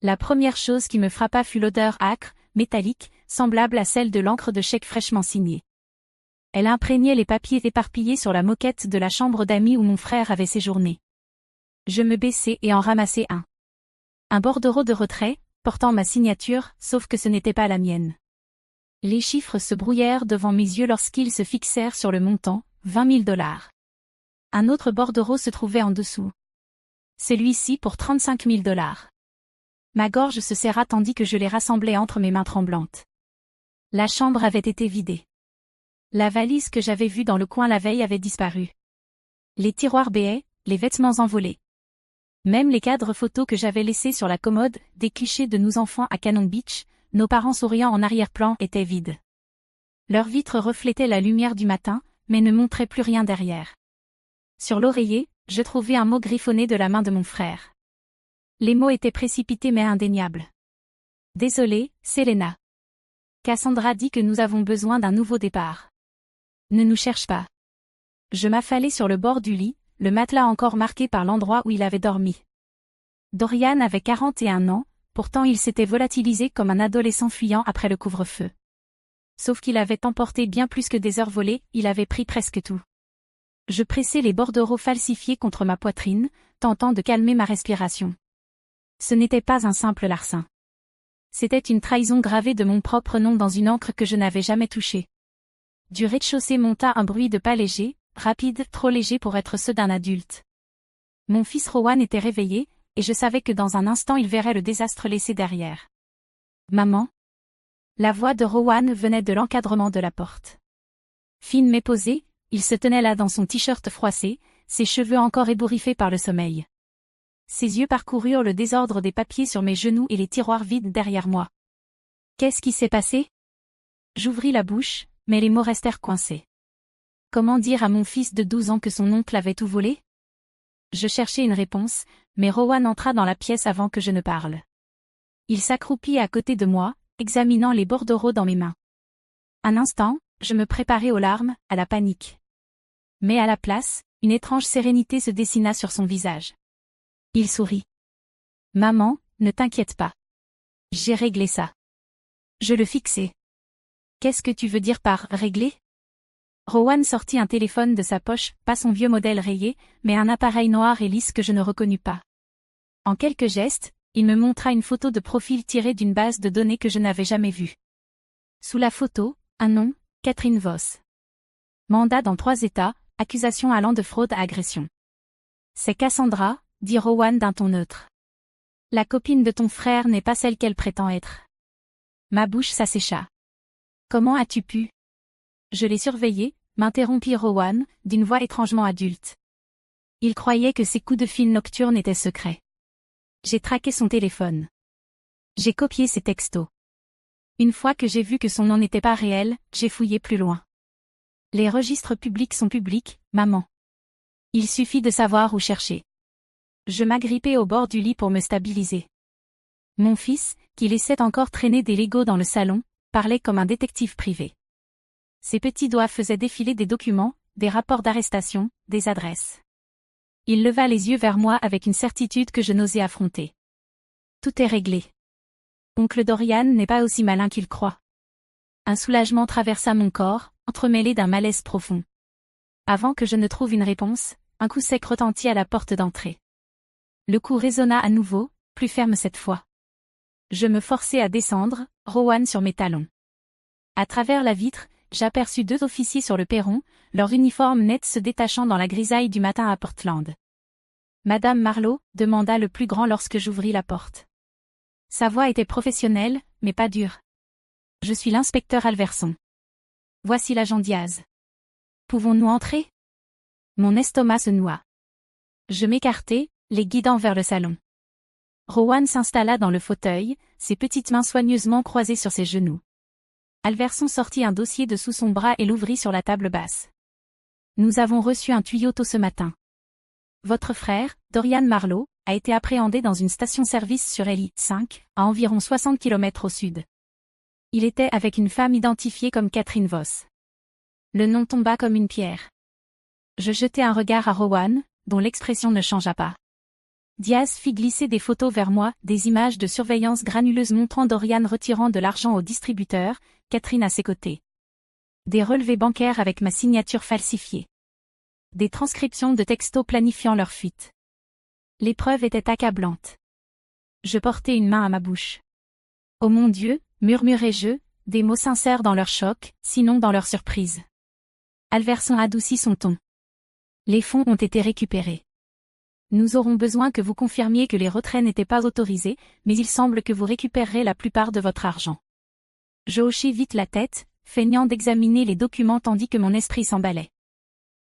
La première chose qui me frappa fut l'odeur âcre, métallique, semblable à celle de l'encre de chèque fraîchement signée. Elle imprégnait les papiers éparpillés sur la moquette de la chambre d'amis où mon frère avait séjourné. Je me baissai et en ramassai un. Un bordereau de retrait, portant ma signature, sauf que ce n'était pas la mienne. Les chiffres se brouillèrent devant mes yeux lorsqu'ils se fixèrent sur le montant, $20 000. Un autre bordereau se trouvait en dessous. Celui-ci pour $35 000. Ma gorge se serra tandis que je les rassemblais entre mes mains tremblantes. La chambre avait été vidée. La valise que j'avais vue dans le coin la veille avait disparu. Les tiroirs béaient, les vêtements envolés. Même les cadres photos que j'avais laissés sur la commode, des clichés de nous enfants à Cannon Beach, nos parents souriant en arrière-plan, étaient vides. Leurs vitres reflétaient la lumière du matin, mais ne montraient plus rien derrière. Sur l'oreiller, je trouvai un mot griffonné de la main de mon frère. Les mots étaient précipités mais indéniables. Désolée, Selena. Cassandra dit que nous avons besoin d'un nouveau départ. Ne nous cherche pas. Je m'affalai sur le bord du lit, le matelas encore marqué par l'endroit où il avait dormi. Dorian avait 41 ans, pourtant il s'était volatilisé comme un adolescent fuyant après le couvre-feu. Sauf qu'il avait emporté bien plus que des heures volées, il avait pris presque tout. Je pressai les bordereaux falsifiés contre ma poitrine, tentant de calmer ma respiration. Ce n'était pas un simple larcin. C'était une trahison gravée de mon propre nom dans une encre que je n'avais jamais touchée. Du rez-de-chaussée monta un bruit de pas léger, rapide, trop léger pour être ceux d'un adulte. Mon fils Rowan était réveillé, et je savais que dans un instant il verrait le désastre laissé derrière. Maman? La voix de Rowan venait de l'encadrement de la porte. Fine mais posée, il se tenait là dans son t-shirt froissé, ses cheveux encore ébouriffés par le sommeil. Ses yeux parcoururent le désordre des papiers sur mes genoux et les tiroirs vides derrière moi. Qu'est-ce qui s'est passé? J'ouvris la bouche, mais les mots restèrent coincés. Comment dire à mon fils de 12 ans que son oncle avait tout volé? Je cherchais une réponse, mais Rowan entra dans la pièce avant que je ne parle. Il s'accroupit à côté de moi, examinant les bordereaux dans mes mains. Un instant, je me préparais aux larmes, à la panique. Mais à la place, une étrange sérénité se dessina sur son visage. Il sourit. Maman, ne t'inquiète pas. J'ai réglé ça. Je le fixai. Qu'est-ce que tu veux dire par régler? Rowan sortit un téléphone de sa poche, pas son vieux modèle rayé, mais un appareil noir et lisse que je ne reconnus pas. En quelques gestes, il me montra une photo de profil tirée d'une base de données que je n'avais jamais vue. Sous la photo, un nom, Catherine Voss. Mandat dans 3 États, accusation allant de fraude à agression. C'est Cassandra, dit Rowan d'un ton neutre. La copine de ton frère n'est pas celle qu'elle prétend être. Ma bouche s'assécha. Comment as-tu pu? Je l'ai surveillé, m'interrompit Rowan, d'une voix étrangement adulte. Il croyait que ses coups de fil nocturnes étaient secrets. J'ai traqué son téléphone. J'ai copié ses textos. Une fois que j'ai vu que son nom n'était pas réel, j'ai fouillé plus loin. Les registres publics sont publics, maman. Il suffit de savoir où chercher. Je m'agrippai au bord du lit pour me stabiliser. Mon fils, qui laissait encore traîner des Legos dans le salon, parlait comme un détective privé. Ses petits doigts faisaient défiler des documents, des rapports d'arrestation, des adresses. Il leva les yeux vers moi avec une certitude que je n'osais affronter. Tout est réglé. Oncle Dorian n'est pas aussi malin qu'il croit. Un soulagement traversa mon corps, entremêlé d'un malaise profond. Avant que je ne trouve une réponse, un coup sec retentit à la porte d'entrée. Le coup résonna à nouveau, plus ferme cette fois. Je me forçai à descendre, Rowan sur mes talons. À travers la vitre, j'aperçus 2 officiers sur le perron, leur uniforme net se détachant dans la grisaille du matin à Portland. Madame Marlowe, demanda le plus grand lorsque j'ouvris la porte. Sa voix était professionnelle, mais pas dure. Je suis l'inspecteur Alverson. Voici l'agent Diaz. Pouvons-nous entrer? Mon estomac se noua. Je m'écartai, les guidant vers le salon. Rowan s'installa dans le fauteuil, ses petites mains soigneusement croisées sur ses genoux. Alverson sortit un dossier de sous son bras et l'ouvrit sur la table basse. Nous avons reçu un tuyau tôt ce matin. Votre frère, Dorian Marlowe, a été appréhendé dans une station-service sur Ellie 5, à environ 60 km au sud. Il était avec une femme identifiée comme Catherine Voss. Le nom tomba comme une pierre. Je jetai un regard à Rowan, dont l'expression ne changea pas. Diaz fit glisser des photos vers moi, des images de surveillance granuleuse montrant Dorian retirant de l'argent au distributeur, Catherine à ses côtés. Des relevés bancaires avec ma signature falsifiée. Des transcriptions de textos planifiant leur fuite. L'épreuve était accablante. Je portais une main à ma bouche. Oh mon Dieu, murmurai-je, des mots sincères dans leur choc, sinon dans leur surprise. Alverson adoucit son ton. Les fonds ont été récupérés. Nous aurons besoin que vous confirmiez que les retraits n'étaient pas autorisés, mais il semble que vous récupérerez la plupart de votre argent. Je hochai vite la tête, feignant d'examiner les documents tandis que mon esprit s'emballait.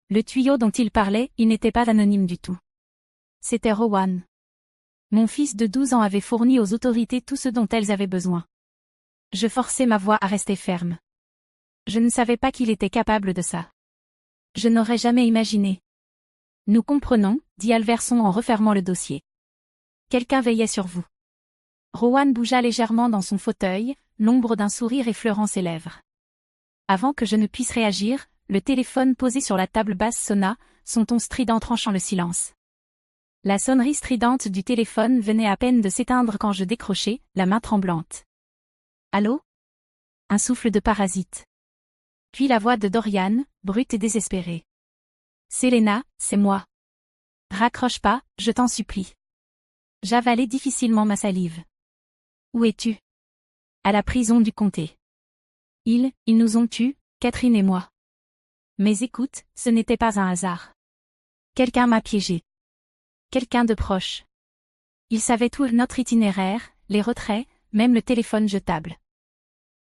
Le tuyau dont il parlait, il n'était pas anonyme du tout. C'était Rowan. Mon fils de 12 ans avait fourni aux autorités tout ce dont elles avaient besoin. Je forçai ma voix à rester ferme. Je ne savais pas qu'il était capable de ça. Je n'aurais jamais imaginé. Nous comprenons, dit Alverson en refermant le dossier. Quelqu'un veillait sur vous. Rowan bougea légèrement dans son fauteuil, l'ombre d'un sourire effleurant ses lèvres. Avant que je ne puisse réagir, le téléphone posé sur la table basse sonna, son ton strident tranchant le silence. La sonnerie stridente du téléphone venait à peine de s'éteindre quand je décrochai, la main tremblante. Allô ? Un souffle de parasite. Puis la voix de Dorian, brute et désespérée. Selena, c'est moi. Raccroche pas, je t'en supplie. J'avalai difficilement ma salive. Où es-tu ? À la prison du comté. Ils nous ont tués, Catherine et moi. Mais écoute, ce n'était pas un hasard. Quelqu'un m'a piégé. Quelqu'un de proche. Il savait tout notre itinéraire, les retraits, même le téléphone jetable.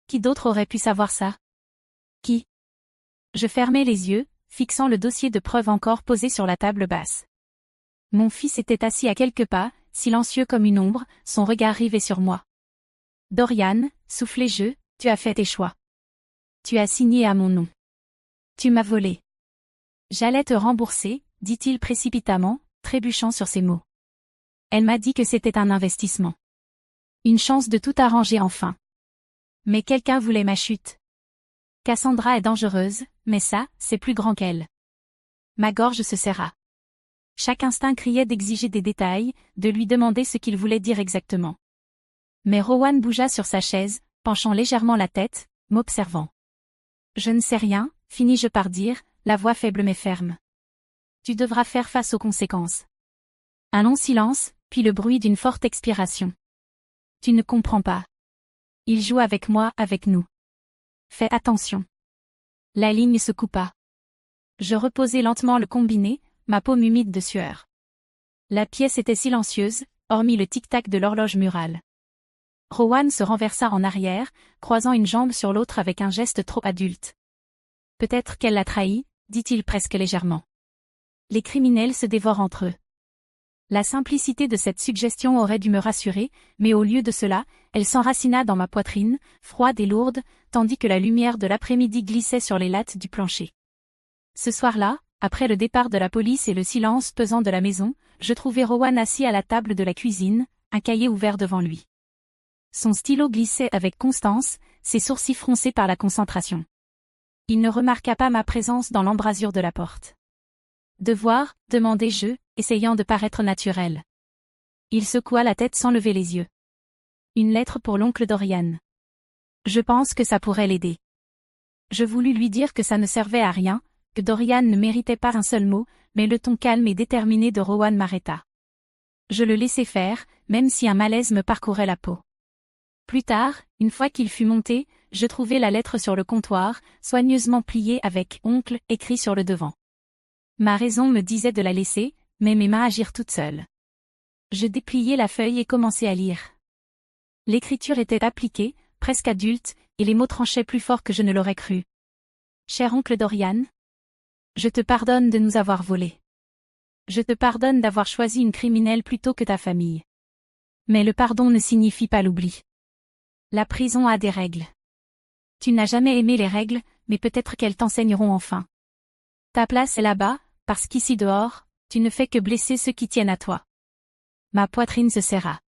Qui d'autre aurait pu savoir ça ? Qui ? Je fermai les yeux, fixant le dossier de preuves encore posé sur la table basse. Mon fils était assis à quelques pas, silencieux comme une ombre, son regard rivé sur moi. Dorian, soufflai-je, tu as fait tes choix. Tu as signé à mon nom. Tu m'as volé. J'allais te rembourser, dit-il précipitamment, trébuchant sur ses mots. Elle m'a dit que c'était un investissement. Une chance de tout arranger enfin. Mais quelqu'un voulait ma chute. Cassandra est dangereuse, mais ça, c'est plus grand qu'elle. Ma gorge se serra. Chaque instinct criait d'exiger des détails, de lui demander ce qu'il voulait dire exactement. Mais Rowan bougea sur sa chaise, penchant légèrement la tête, m'observant. Je ne sais rien, finis-je par dire, la voix faible mais ferme. Tu devras faire face aux conséquences. Un long silence, puis le bruit d'une forte expiration. Tu ne comprends pas. Il joue avec moi, avec nous. Fais attention. La ligne se coupa. Je reposai lentement le combiné, ma paume humide de sueur. La pièce était silencieuse, hormis le tic-tac de l'horloge murale. Rowan se renversa en arrière, croisant une jambe sur l'autre avec un geste trop adulte. Peut-être qu'elle l'a trahi, dit-il presque légèrement. Les criminels se dévorent entre eux. La simplicité de cette suggestion aurait dû me rassurer, mais au lieu de cela, elle s'enracina dans ma poitrine, froide et lourde, tandis que la lumière de l'après-midi glissait sur les lattes du plancher. Ce soir-là, après le départ de la police et le silence pesant de la maison, je trouvai Rowan assis à la table de la cuisine, un cahier ouvert devant lui. Son stylo glissait avec constance, ses sourcils froncés par la concentration. Il ne remarqua pas ma présence dans l'embrasure de la porte. Devoir, demandai-je, essayant de paraître naturel. Il secoua la tête sans lever les yeux. Une lettre pour l'oncle Dorian. Je pense que ça pourrait l'aider. Je voulus lui dire que ça ne servait à rien, que Dorian ne méritait pas un seul mot, mais le ton calme et déterminé de Rowan m'arrêta. Je le laissai faire, même si un malaise me parcourait la peau. Plus tard, une fois qu'il fut monté, je trouvai la lettre sur le comptoir, soigneusement pliée avec « oncle » écrit sur le devant. Ma raison me disait de la laisser, mais mes mains agirent toutes seules. Je dépliai la feuille et commençai à lire. L'écriture était appliquée, presque adulte, et les mots tranchaient plus fort que je ne l'aurais cru. Cher oncle Dorian, je te pardonne de nous avoir volés. Je te pardonne d'avoir choisi une criminelle plutôt que ta famille. Mais le pardon ne signifie pas l'oubli. La prison a des règles. Tu n'as jamais aimé les règles, mais peut-être qu'elles t'enseigneront enfin. Ta place est là-bas, parce qu'ici dehors, tu ne fais que blesser ceux qui tiennent à toi. Ma poitrine se serra.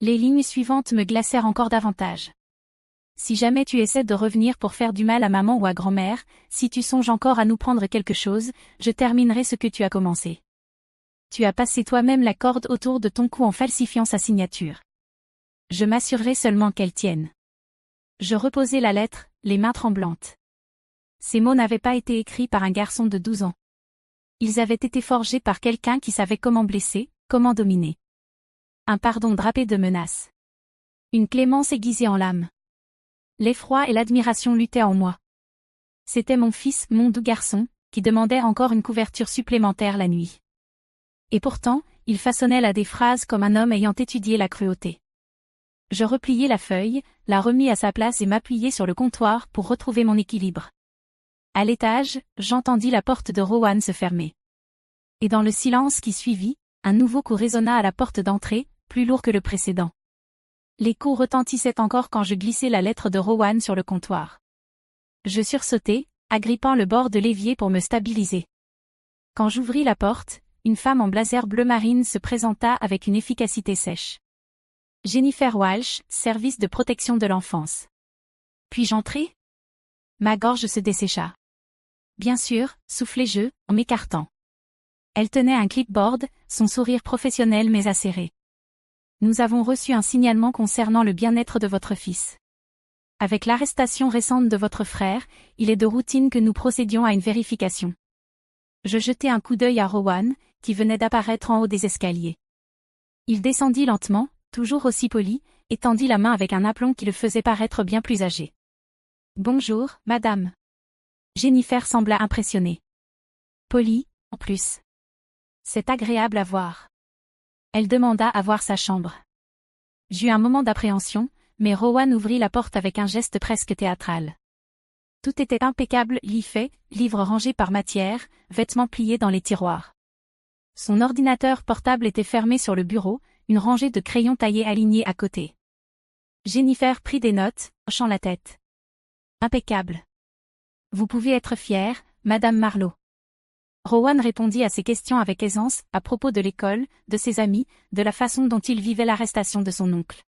Les lignes suivantes me glacèrent encore davantage. Si jamais tu essaies de revenir pour faire du mal à maman ou à grand-mère, si tu songes encore à nous prendre quelque chose, je terminerai ce que tu as commencé. Tu as passé toi-même la corde autour de ton cou en falsifiant sa signature. Je m'assurerai seulement qu'elle tienne. Je reposai la lettre, les mains tremblantes. Ces mots n'avaient pas été écrits par un garçon de 12 ans. Ils avaient été forgés par quelqu'un qui savait comment blesser, comment dominer. Un pardon drapé de menaces. Une clémence aiguisée en lame. L'effroi et l'admiration luttaient en moi. C'était mon fils, mon doux garçon, qui demandait encore une couverture supplémentaire la nuit. Et pourtant, il façonnait là des phrases comme un homme ayant étudié la cruauté. Je repliai la feuille, la remis à sa place et m'appuyai sur le comptoir pour retrouver mon équilibre. À l'étage, j'entendis la porte de Rowan se fermer. Et dans le silence qui suivit, un nouveau coup résonna à la porte d'entrée, plus lourd que le précédent. L'écho retentissait encore quand je glissai la lettre de Rowan sur le comptoir. Je sursautai, agrippant le bord de l'évier pour me stabiliser. Quand j'ouvris la porte, une femme en blazer bleu marine se présenta avec une efficacité sèche. Jennifer Walsh, service de protection de l'enfance. Puis-je entrer? Ma gorge se dessécha. Bien sûr, soufflai-je, en m'écartant. Elle tenait un clipboard, son sourire professionnel mais acéré. Nous avons reçu un signalement concernant le bien-être de votre fils. Avec l'arrestation récente de votre frère, il est de routine que nous procédions à une vérification. Je jetai un coup d'œil à Rowan, qui venait d'apparaître en haut des escaliers. Il descendit lentement, toujours aussi poli, et tendit la main avec un aplomb qui le faisait paraître bien plus âgé. « Bonjour, madame. » Jennifer sembla impressionnée. Poli, en plus. C'est agréable à voir. Elle demanda à voir sa chambre. J'eus un moment d'appréhension, mais Rowan ouvrit la porte avec un geste presque théâtral. Tout était impeccable, lit fait, livres rangés par matière, vêtements pliés dans les tiroirs. Son ordinateur portable était fermé sur le bureau, une rangée de crayons taillés alignés à côté. Jennifer prit des notes, hochant la tête. Impeccable. Vous pouvez être fière, Madame Marlowe. Rowan répondit à ses questions avec aisance, à propos de l'école, de ses amis, de la façon dont il vivait l'arrestation de son oncle.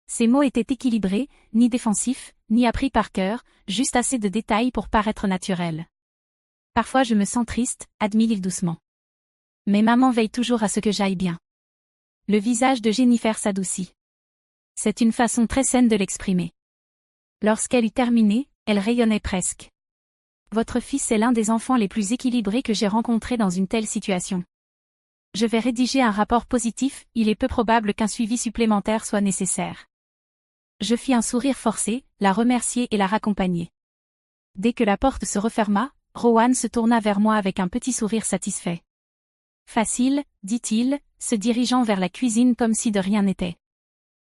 Ses mots étaient équilibrés, ni défensifs, ni appris par cœur, juste assez de détails pour paraître naturels. Parfois je me sens triste, admit-il doucement. Mais maman veille toujours à ce que j'aille bien. Le visage de Jennifer s'adoucit. C'est une façon très saine de l'exprimer. Lorsqu'elle eut terminé, elle rayonnait presque. Votre fils est l'un des enfants les plus équilibrés que j'ai rencontrés dans une telle situation. Je vais rédiger un rapport positif, il est peu probable qu'un suivi supplémentaire soit nécessaire. Je fis un sourire forcé, la remerciai et la raccompagnai. Dès que la porte se referma, Rowan se tourna vers moi avec un petit sourire satisfait. Facile, dit-il, se dirigeant vers la cuisine comme si de rien n'était.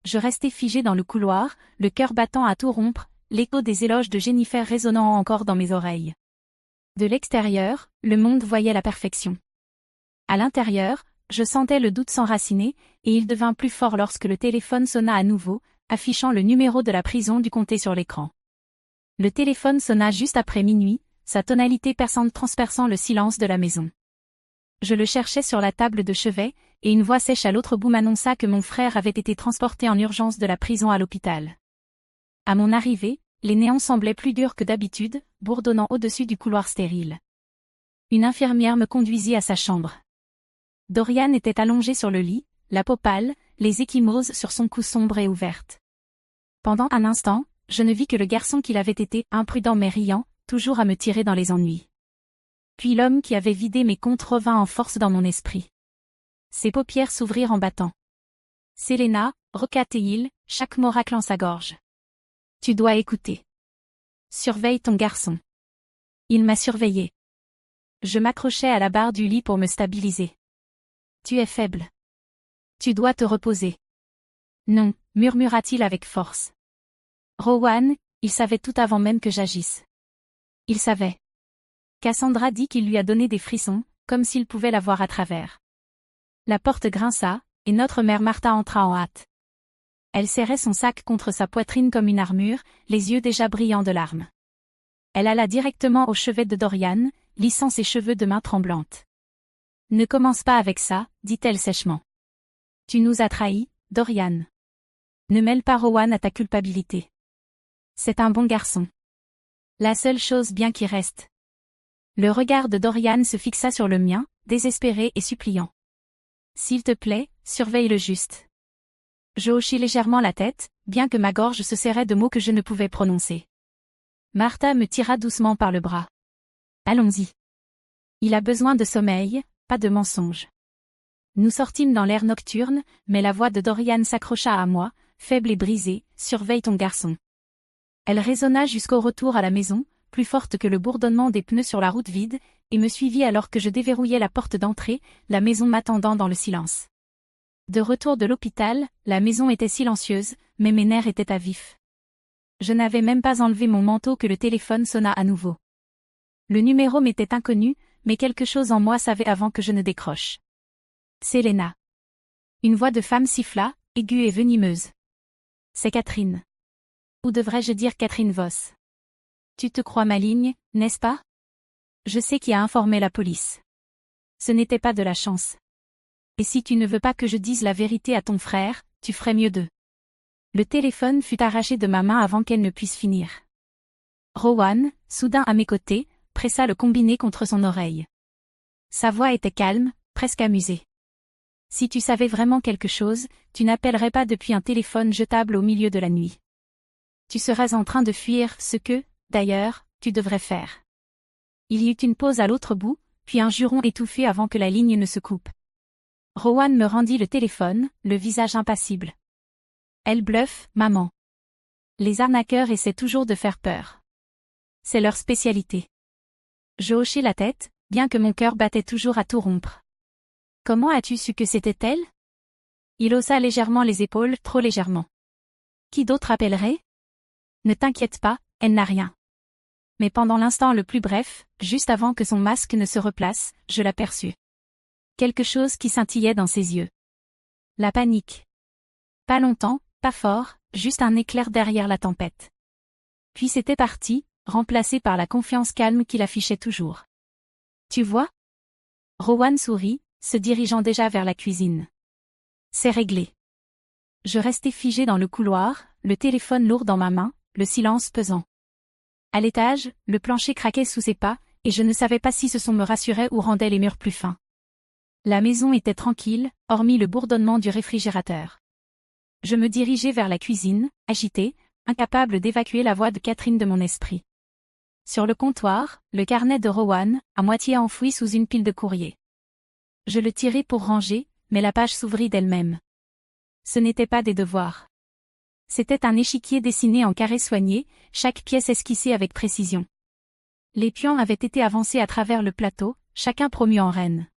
Je restai figé dans le couloir, le cœur battant à tout rompre, l'écho des éloges de Jennifer résonnant encore dans mes oreilles. De l'extérieur, le monde voyait la perfection. À l'intérieur, je sentais le doute s'enraciner, et il devint plus fort lorsque le téléphone sonna à nouveau, affichant le numéro de la prison du comté sur l'écran. Le téléphone sonna juste après minuit, sa tonalité perçante transperçant le silence de la maison. Je le cherchais sur la table de chevet, et une voix sèche à l'autre bout m'annonça que mon frère avait été transporté en urgence de la prison à l'hôpital. À mon arrivée, les néons semblaient plus durs que d'habitude, bourdonnant au-dessus du couloir stérile. Une infirmière me conduisit à sa chambre. Dorian était allongé sur le lit, la peau pâle, les ecchymoses sur son cou sombre et ouverte. Pendant un instant, je ne vis que le garçon qu'il avait été, imprudent mais riant, toujours à me tirer dans les ennuis. Puis l'homme qui avait vidé mes comptes revint en force dans mon esprit. Ses paupières s'ouvrirent en battant. Selena, rocatait-il, chaque mot raclant sa gorge. Tu dois écouter. Surveille ton garçon. Il m'a surveillé. Je m'accrochais à la barre du lit pour me stabiliser. Tu es faible. Tu dois te reposer. Non, murmura-t-il avec force. Rowan, il savait tout avant même que j'agisse. Il savait. Cassandra dit qu'il lui a donné des frissons, comme s'il pouvait la voir à travers. La porte grinça, et notre mère Martha entra en hâte. Elle serrait son sac contre sa poitrine comme une armure, les yeux déjà brillants de larmes. Elle alla directement au chevet de Dorian, lissant ses cheveux de main tremblante. « Ne commence pas avec ça, dit-elle sèchement. Tu nous as trahis, Dorian. Ne mêle pas Rowan à ta culpabilité. C'est un bon garçon. La seule chose bien qui reste. » Le regard de Dorian se fixa sur le mien, désespéré et suppliant. S'il te plaît, surveille le juste. Je hochai légèrement la tête, bien que ma gorge se serrait de mots que je ne pouvais prononcer. Martha me tira doucement par le bras. Allons-y. Il a besoin de sommeil, pas de mensonges. Nous sortîmes dans l'air nocturne, mais la voix de Dorian s'accrocha à moi, faible et brisée, surveille ton garçon. Elle résonna jusqu'au retour à la maison, plus forte que le bourdonnement des pneus sur la route vide, et me suivit alors que je déverrouillais la porte d'entrée, la maison m'attendant dans le silence. De retour de l'hôpital, la maison était silencieuse, mais mes nerfs étaient à vif. Je n'avais même pas enlevé mon manteau que le téléphone sonna à nouveau. Le numéro m'était inconnu, mais quelque chose en moi savait avant que je ne décroche. C'est Lena. Une voix de femme siffla, aiguë et venimeuse. C'est Catherine. Ou devrais-je dire Catherine Voss. Tu te crois maligne, n'est-ce pas? Je sais qui a informé la police. Ce n'était pas de la chance. Et si tu ne veux pas que je dise la vérité à ton frère, tu ferais mieux d'eux. Le téléphone fut arraché de ma main avant qu'elle ne puisse finir. Rowan, soudain à mes côtés, pressa le combiné contre son oreille. Sa voix était calme, presque amusée. Si tu savais vraiment quelque chose, tu n'appellerais pas depuis un téléphone jetable au milieu de la nuit. Tu serais en train de fuir ce que, d'ailleurs, tu devrais faire. Il y eut une pause à l'autre bout, puis un juron étouffé avant que la ligne ne se coupe. Rowan me rendit le téléphone, le visage impassible. Elle bluffe, maman. Les arnaqueurs essaient toujours de faire peur. C'est leur spécialité. Je hochai la tête, bien que mon cœur battait toujours à tout rompre. Comment as-tu su que c'était elle? Il haussa légèrement les épaules, trop légèrement. Qui d'autre appellerait? Ne t'inquiète pas, elle n'a rien. Mais pendant l'instant le plus bref, juste avant que son masque ne se replace, je l'aperçus. Quelque chose qui scintillait dans ses yeux. La panique. Pas longtemps, pas fort, juste un éclair derrière la tempête. Puis c'était parti, remplacé par la confiance calme qu'il affichait toujours. Tu vois? Rowan sourit, se dirigeant déjà vers la cuisine. C'est réglé. Je restais figé dans le couloir, le téléphone lourd dans ma main, le silence pesant. À l'étage, le plancher craquait sous ses pas, et je ne savais pas si ce son me rassurait ou rendait les murs plus fins. La maison était tranquille, hormis le bourdonnement du réfrigérateur. Je me dirigeais vers la cuisine, agité, incapable d'évacuer la voix de Catherine de mon esprit. Sur le comptoir, le carnet de Rowan, à moitié enfoui sous une pile de courrier. Je le tirai pour ranger, mais la page s'ouvrit d'elle-même. Ce n'était pas des devoirs. C'était un échiquier dessiné en carré soigné, chaque pièce esquissée avec précision. Les pions avaient été avancés à travers le plateau, chacun promu en reine.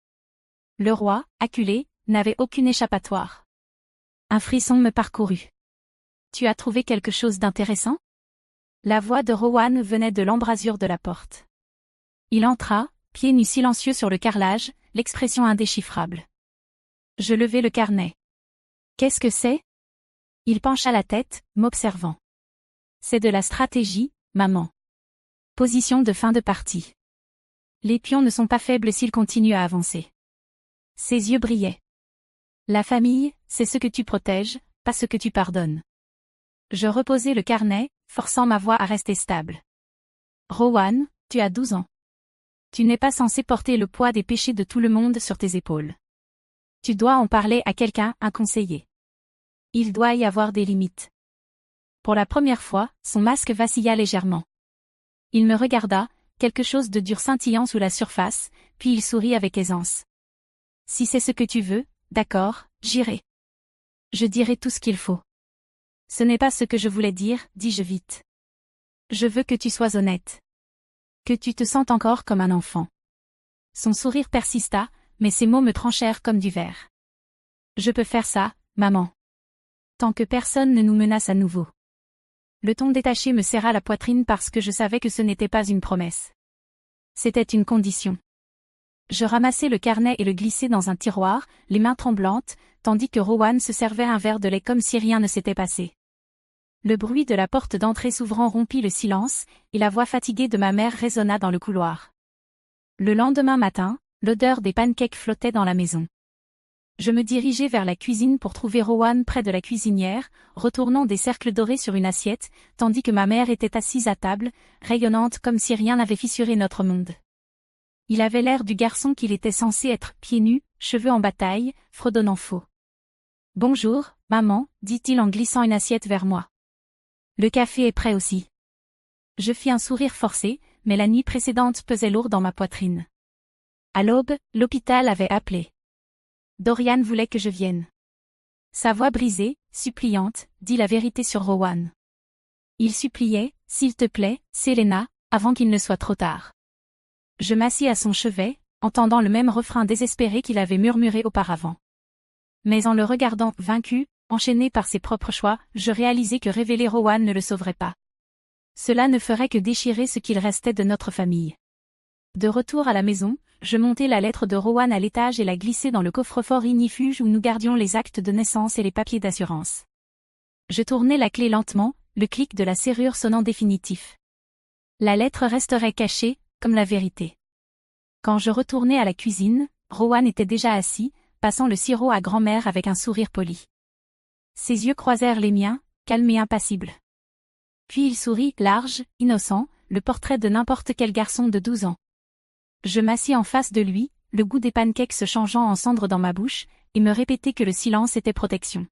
Le roi, acculé, n'avait aucune échappatoire. Un frisson me parcourut. Tu as trouvé quelque chose d'intéressant? La voix de Rowan venait de l'embrasure de la porte. Il entra, pieds nus silencieux sur le carrelage, l'expression indéchiffrable. Je levai le carnet. Qu'est-ce que c'est? Il pencha la tête, m'observant. C'est de la stratégie, maman. Position de fin de partie. Les pions ne sont pas faibles s'ils continuent à avancer. Ses yeux brillaient. La famille, c'est ce que tu protèges, pas ce que tu pardonnes. Je reposai le carnet, forçant ma voix à rester stable. Rowan, tu as 12 ans. Tu n'es pas censé porter le poids des péchés de tout le monde sur tes épaules. Tu dois en parler à quelqu'un, un conseiller. Il doit y avoir des limites. Pour la première fois, son masque vacilla légèrement. Il me regarda, quelque chose de dur scintillant sous la surface, puis il sourit avec aisance. Si c'est ce que tu veux, d'accord, j'irai. Je dirai tout ce qu'il faut. Ce n'est pas ce que je voulais dire, dis-je vite. Je veux que tu sois honnête. Que tu te sentes encore comme un enfant. Son sourire persista, mais ses mots me tranchèrent comme du verre. Je peux faire ça, maman. Tant que personne ne nous menace à nouveau. Le ton détaché me serra la poitrine parce que je savais que ce n'était pas une promesse. C'était une condition. Je ramassai le carnet et le glissai dans un tiroir, les mains tremblantes, tandis que Rowan se servait un verre de lait comme si rien ne s'était passé. Le bruit de la porte d'entrée s'ouvrant rompit le silence, et la voix fatiguée de ma mère résonna dans le couloir. Le lendemain matin, l'odeur des pancakes flottait dans la maison. Je me dirigeai vers la cuisine pour trouver Rowan près de la cuisinière, retournant des cercles dorés sur une assiette, tandis que ma mère était assise à table, rayonnante comme si rien n'avait fissuré notre monde. Il avait l'air du garçon qu'il était censé être, pieds nus, cheveux en bataille, fredonnant faux. « Bonjour, maman, dit-il en glissant une assiette vers moi. Le café est prêt aussi. Je fis un sourire forcé, mais la nuit précédente pesait lourd dans ma poitrine. À l'aube, l'hôpital avait appelé. Dorian voulait que je vienne. Sa voix brisée, suppliante, dit la vérité sur Rowan. Il suppliait, s'il te plaît, Selena, avant qu'il ne soit trop tard. Je m'assis à son chevet, entendant le même refrain désespéré qu'il avait murmuré auparavant. Mais en le regardant, vaincu, enchaîné par ses propres choix, je réalisais que révéler Rowan ne le sauverait pas. Cela ne ferait que déchirer ce qu'il restait de notre famille. De retour à la maison, je montai la lettre de Rowan à l'étage et la glissai dans le coffre-fort ignifuge où nous gardions les actes de naissance et les papiers d'assurance. Je tournai la clé lentement, le clic de la serrure sonnant définitif. La lettre resterait cachée, comme la vérité. Quand je retournai à la cuisine, Rowan était déjà assis, passant le sirop à grand-mère avec un sourire poli. Ses yeux croisèrent les miens, calmes et impassibles. Puis il sourit, large, innocent, le portrait de n'importe quel garçon de 12 ans. Je m'assis en face de lui, le goût des pancakes se changeant en cendres dans ma bouche, et me répétais que le silence était protection.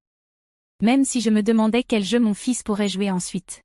Même si je me demandais quel jeu mon fils pourrait jouer ensuite.